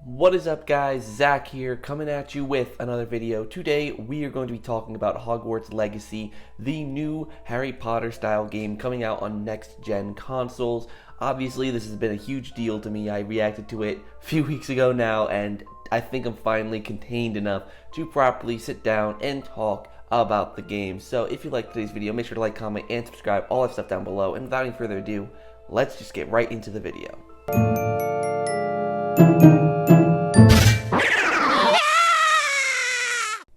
What is up, guys? Zach here, coming at you with another video. Today we are going to be talking about Hogwarts Legacy, the new Harry Potter style game coming out on next gen consoles. Obviously this has been a huge deal to me. I reacted to it a few weeks ago now, and I think I'm finally contained enough to properly sit down and talk about the game. So if you like today's video, make sure to like, comment, and subscribe, all that stuff down below. And without any further ado, let's just get right into the video.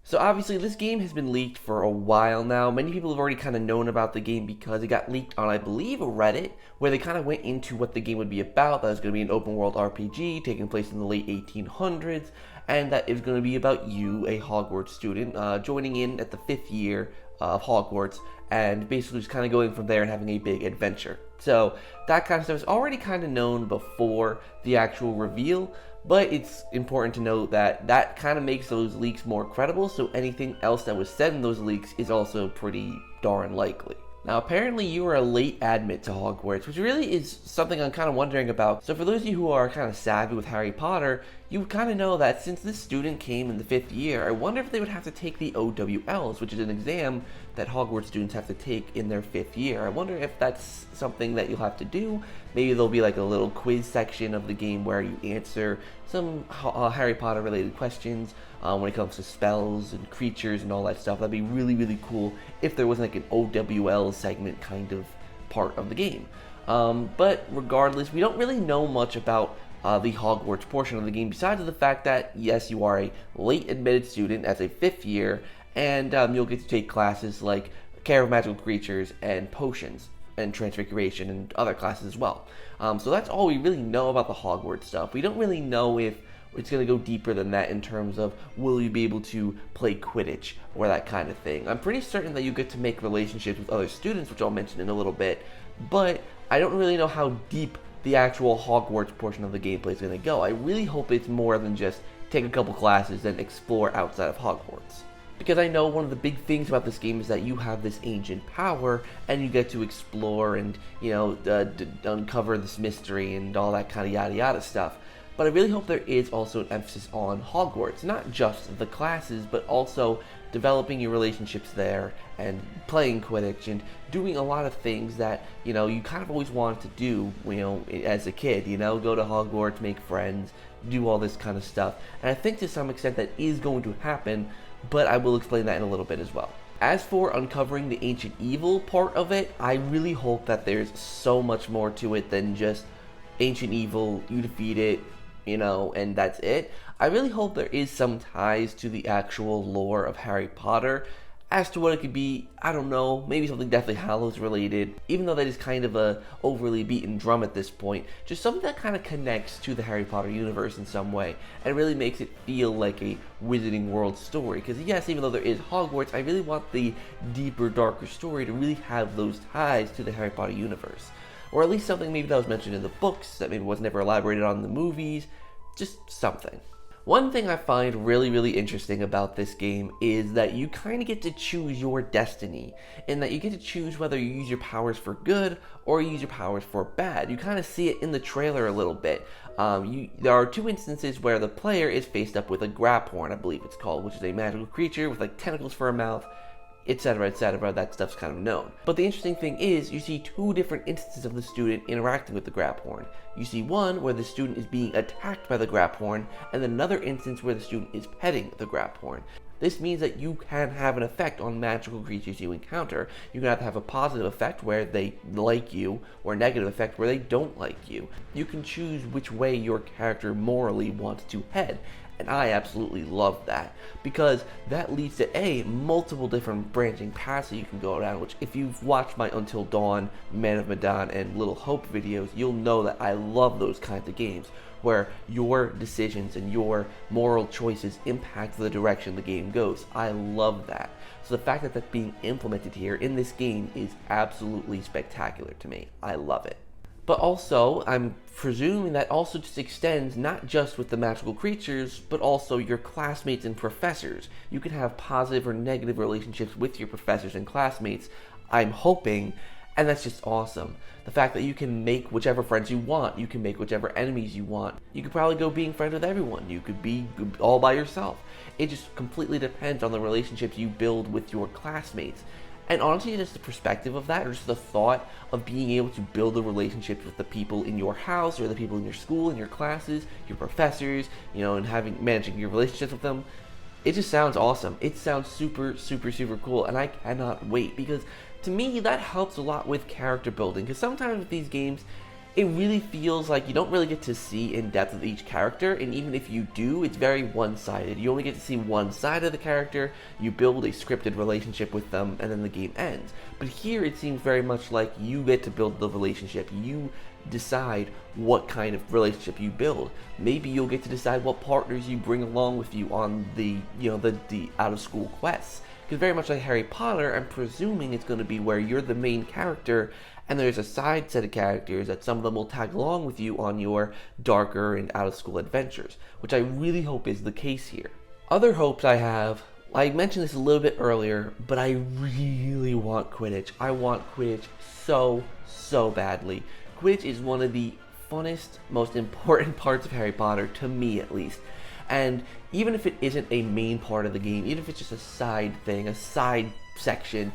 So obviously this game has been leaked for a while now. Many people have already kind of known about the game because it got leaked on, I believe, Reddit, where they kind of went into what the game would be about. That it was going to be an open world RPG taking place in the late 1800s, and that it was going to be about you, a Hogwarts student, joining in at the 5th year of Hogwarts, and basically just kind of going from there and having a big adventure. So that kind of stuff is already kind of known before the actual reveal, but it's important to note that that kind of makes those leaks more credible, so anything else that was said in those leaks is also pretty darn likely. Now, apparently you are a late admit to Hogwarts, which really is something I'm kind of wondering about. So for those of you who are kind of savvy with Harry Potter, you kind of know that since this student came in the 5th year, I wonder if they would have to take the OWLs, which is an exam that Hogwarts students have to take in their 5th year. I wonder if that's something that you'll have to do. Maybe there'll be like a little quiz section of the game where you answer some Harry Potter related questions when it comes to spells and creatures and all that stuff. That'd be really, really cool if there was like an OWL segment kind of part of the game. But regardless, we don't really know much about the Hogwarts portion of the game, besides the fact that, yes, you are a late admitted student as a 5th year, and you'll get to take classes like Care of Magical Creatures and Potions and Transfiguration and other classes as well. So that's all we really know about the Hogwarts stuff. We don't really know if it's going to go deeper than that in terms of will you be able to play Quidditch or that kind of thing. I'm pretty certain that you get to make relationships with other students, which I'll mention in a little bit, but I don't really know how deep the actual Hogwarts portion of the gameplay is going to go. I really hope it's more than just take a couple classes and explore outside of Hogwarts. Because I know one of the big things about this game is that you have this ancient power, and you get to explore and, you know, uncover this mystery and all that kind of yada yada stuff. But I really hope there is also an emphasis on Hogwarts, not just the classes, but also developing your relationships there and playing Quidditch and doing a lot of things that, you know, you kind of always wanted to do, you know, as a kid, you know, go to Hogwarts, make friends, do all this kind of stuff. And I think to some extent that is going to happen, but I will explain that in a little bit as well. As for uncovering the ancient evil part of it, I really hope that there's so much more to it than just ancient evil, you defeat it, you know, and that's it. I really hope there is some ties to the actual lore of Harry Potter. As to what it could be, I don't know, maybe something Deathly Hallows related, even though that is kind of a overly beaten drum at this point. Just something that kind of connects to the Harry Potter universe in some way, and really makes it feel like a Wizarding World story. Because yes, even though there is Hogwarts, I really want the deeper, darker story to really have those ties to the Harry Potter universe. Or at least something maybe that was mentioned in the books, that maybe was never elaborated on in the movies, just something. One thing I find really, really interesting about this game is that you kind of get to choose your destiny, in that you get to choose whether you use your powers for good or you use your powers for bad. You kind of see it in the trailer a little bit. There are two instances where the player is faced up with a Graphorn, I believe it's called, which is a magical creature with like tentacles for a mouth, etc., etc. That stuff's kind of known. But the interesting thing is, you see two different instances of the student interacting with the Graphorn. You see one where the student is being attacked by the Graphorn, and then another instance where the student is petting the Graphorn. This means that you can have an effect on magical creatures you encounter. You can either have a positive effect where they like you, or a negative effect where they don't like you. You can choose which way your character morally wants to head. And I absolutely love that, because that leads to multiple different branching paths that you can go down, which if you've watched my Until Dawn, Man of Medan, and Little Hope videos, you'll know that I love those kinds of games, where your decisions and your moral choices impact the direction the game goes. I love that. So the fact that that's being implemented here in this game is absolutely spectacular to me. I love it. But also, I'm presuming that also just extends not just with the magical creatures, but also your classmates and professors. You can have positive or negative relationships with your professors and classmates, I'm hoping, And that's just awesome. The fact that you can make whichever friends you want, you can make whichever enemies you want. You could probably go being friends with everyone. You could be all by yourself. It just completely depends on the relationships you build with your classmates. And honestly, just the perspective of that, or just the thought of being able to build the relationships with the people in your house, or the people in your school, in your classes, your professors, and managing your relationships with them, it just sounds awesome. It sounds super, super, super cool, and I cannot wait, because to me, that helps a lot with character building, because sometimes with these games, it really feels like you don't really get to see in depth of each character, and even if you do, it's very one-sided. You only get to see one side of the character, you build a scripted relationship with them, and then the game ends. But here, it seems very much like you get to build the relationship. You decide what kind of relationship you build. Maybe you'll get to decide what partners you bring along with you on the out-of-school quests. Because very much like Harry Potter, I'm presuming it's going to be where you're the main character, and there's a side set of characters that some of them will tag along with you on your darker and out-of-school adventures, which I really hope is the case here. Other hopes I have, I mentioned this a little bit earlier, but I really want Quidditch. I want Quidditch so, so badly. Quidditch is one of the funnest, most important parts of Harry Potter, to me at least. And even if it isn't a main part of the game, even if it's just a side thing, a side section,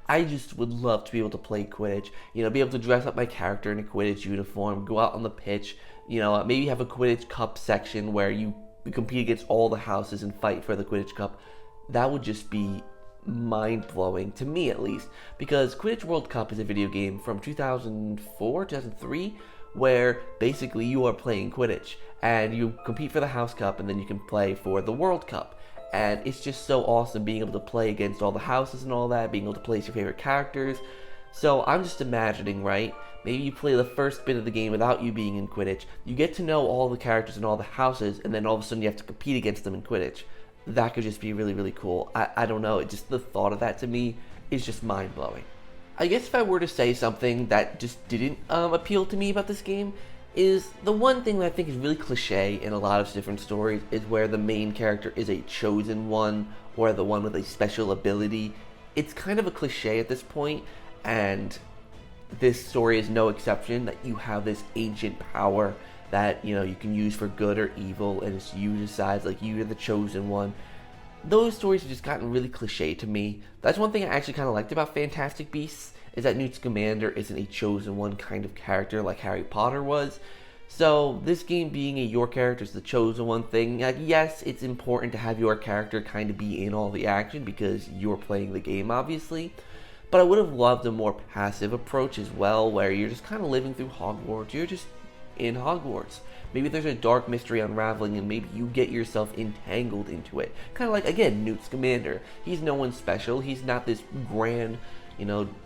I just would love to be able to play Quidditch, be able to dress up my character in a Quidditch uniform, go out on the pitch, maybe have a Quidditch Cup section where you compete against all the houses and fight for the Quidditch Cup. That would just be mind-blowing, to me at least, because Quidditch World Cup is a video game from 2004, 2003, where basically you are playing Quidditch, and you compete for the House Cup, and then you can play for the World Cup. And it's just so awesome being able to play against all the houses and all that, being able to place your favorite characters. So I'm just imagining, right? Maybe you play the first bit of the game without you being in Quidditch. You get to know all the characters and all the houses, and then all of a sudden you have to compete against them in Quidditch. That could just be really, really cool. I don't know. Just the thought of that to me is just mind-blowing. I guess if I were to say something that just didn't appeal to me about this game, is the one thing that I think is really cliche in a lot of different stories is where the main character is a chosen one or the one with a special ability. It's kind of a cliche at this point, and this story is no exception, that you have this ancient power that you can use for good or evil, and it's you decides, like, you're the chosen one. Those stories have just gotten really cliche to me. That's one thing I actually kind of liked about Fantastic Beasts, is that Newt Scamander isn't a chosen one kind of character like Harry Potter was. So this game being your character is the chosen one thing, yes, it's important to have your character kind of be in all the action because you're playing the game, obviously. But I would have loved a more passive approach as well, where you're just kind of living through Hogwarts. You're just in Hogwarts. Maybe there's a dark mystery unraveling and maybe you get yourself entangled into it. Kind of like, again, Newt Scamander. He's no one special. He's not this grand,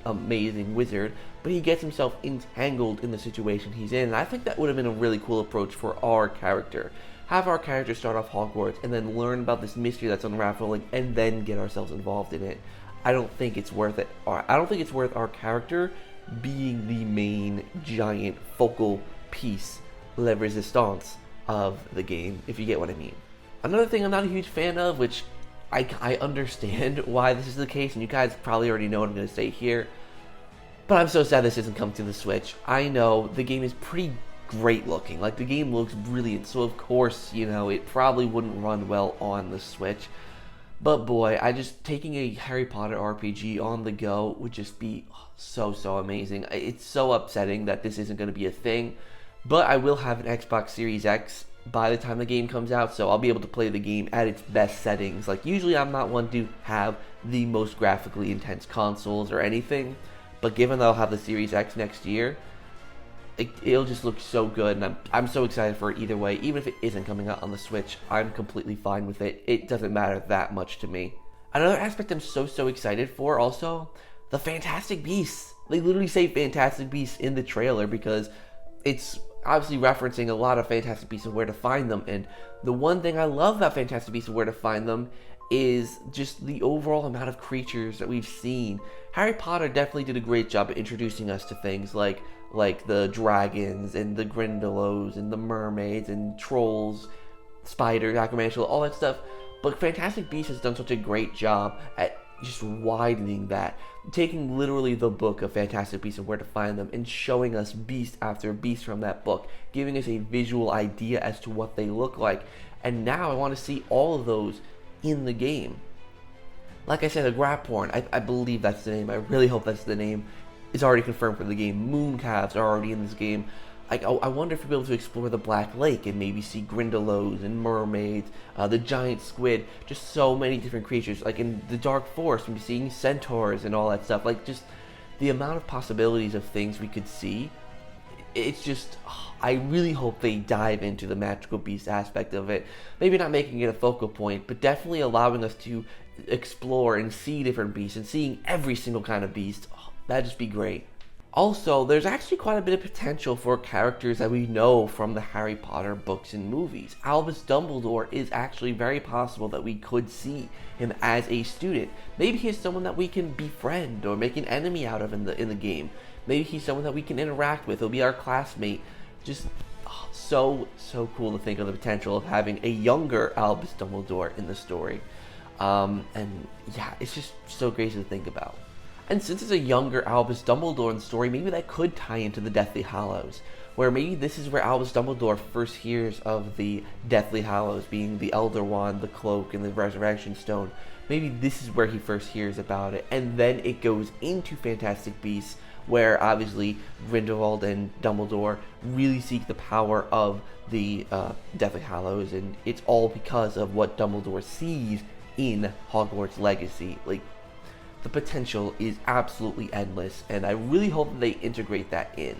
amazing wizard, but he gets himself entangled in the situation he's in. And I think that would have been a really cool approach for our character. Have our character start off Hogwarts and then learn about this mystery that's unraveling and then get ourselves involved in it. I don't think it's worth it. I don't think it's worth our character being the main, giant, focal piece, la resistance of the game, if you get what I mean. Another thing I'm not a huge fan of, which I understand why this is the case, and you guys probably already know what I'm going to say here, but I'm so sad this isn't come to the Switch. I know the game is pretty great looking, like the game looks brilliant, so of course, it probably wouldn't run well on the Switch. But boy, taking a Harry Potter RPG on the go would just be so amazing. It's so upsetting that this isn't going to be a thing, but I will have an Xbox Series X by the time the game comes out, so I'll be able to play the game at its best settings. Like, usually I'm not one to have the most graphically intense consoles or anything, but given that I'll have the Series X next year, it'll just look so good, and I'm so excited for it either way. Even if it isn't coming out on the Switch, I'm completely fine with it. It doesn't matter that much to me. Another aspect I'm so excited for also, the Fantastic Beasts. They literally say Fantastic Beasts in the trailer because it's obviously referencing a lot of Fantastic Beasts and where to find them, and the one thing I love about Fantastic Beasts and where to find them is just the overall amount of creatures that we've seen. Harry Potter definitely did a great job at introducing us to things like the dragons and the Grindylows and the mermaids and trolls, spiders, Acromantula, all that stuff. But Fantastic Beasts has done such a great job at just widening that, taking literally the book of Fantastic Beasts and Where to Find Them and showing us beast after beast from that book, giving us a visual idea as to what they look like. And now I want to see all of those in the game. Like I said, a Grapphorn, I believe that's the name, I really hope that's the name, is already confirmed for the game. Mooncalves are already in this game. I wonder if we'll be able to explore the Black Lake and maybe see Grindylows and mermaids, the giant squid, just so many different creatures. Like in the Dark Forest, we'll be seeing centaurs and all that stuff. Like, just the amount of possibilities of things we could see. It's just, I really hope they dive into the magical beast aspect of it. Maybe not making it a focal point, but definitely allowing us to explore and see different beasts and seeing every single kind of beast. That'd just be great. Also, there's actually quite a bit of potential for characters that we know from the Harry Potter books and movies. Albus Dumbledore is actually very possible that we could see him as a student. Maybe he's someone that we can befriend or make an enemy out of in the game. Maybe he's someone that we can interact with. He'll be our classmate. Just so cool to think of the potential of having a younger Albus Dumbledore in the story. And yeah, it's just so crazy to think about. And since it's a younger Albus Dumbledore in the story, maybe that could tie into the Deathly Hallows, where maybe this is where Albus Dumbledore first hears of the Deathly Hallows, being the Elder Wand, the Cloak, and the Resurrection Stone. Maybe this is where he first hears about it, and then it goes into Fantastic Beasts, where obviously Grindelwald and Dumbledore really seek the power of the Deathly Hallows, and it's all because of what Dumbledore sees in Hogwarts Legacy. Like, the potential is absolutely endless, and I really hope that they integrate that in.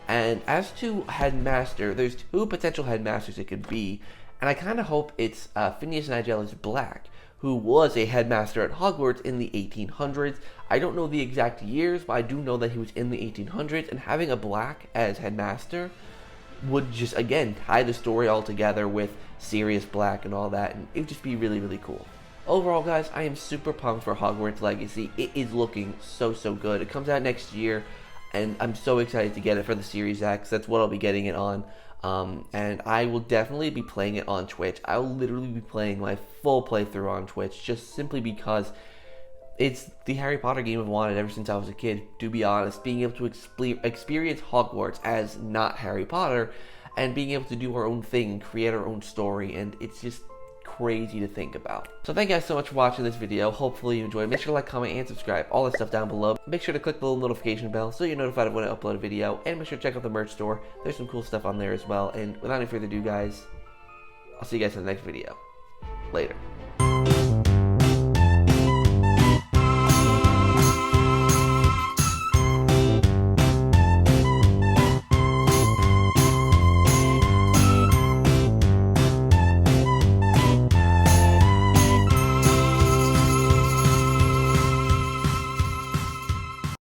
And as to Headmaster, there's two potential Headmasters it could be, and I kind of hope it's Phineas Nigellus Black, who was a Headmaster at Hogwarts in the 1800s. I don't know the exact years, but I do know that he was in the 1800s, and having a Black as Headmaster would just, again, tie the story all together with Sirius Black and all that, and it would just be really, really cool. Overall, guys, I am super pumped for Hogwarts Legacy. It is looking so good. It comes out next year, and I'm so excited to get it for the Series X. That's what I'll be getting it on. And I will definitely be playing it on Twitch. I'll literally be playing my full playthrough on Twitch, just simply because it's the Harry Potter game I've wanted ever since I was a kid, to be honest. Being able to experience Hogwarts as not Harry Potter, and being able to do our own thing and create our own story, and it's just crazy to think about. So thank you guys so much for watching this video. Hopefully you enjoyed. Make sure to like, comment, and subscribe. All that stuff down below. Make sure to click the little notification bell so you're notified of when I upload a video. And make sure to check out the merch store. There's some cool stuff on there as well. And without any further ado, guys, I'll see you guys in the next video. Later.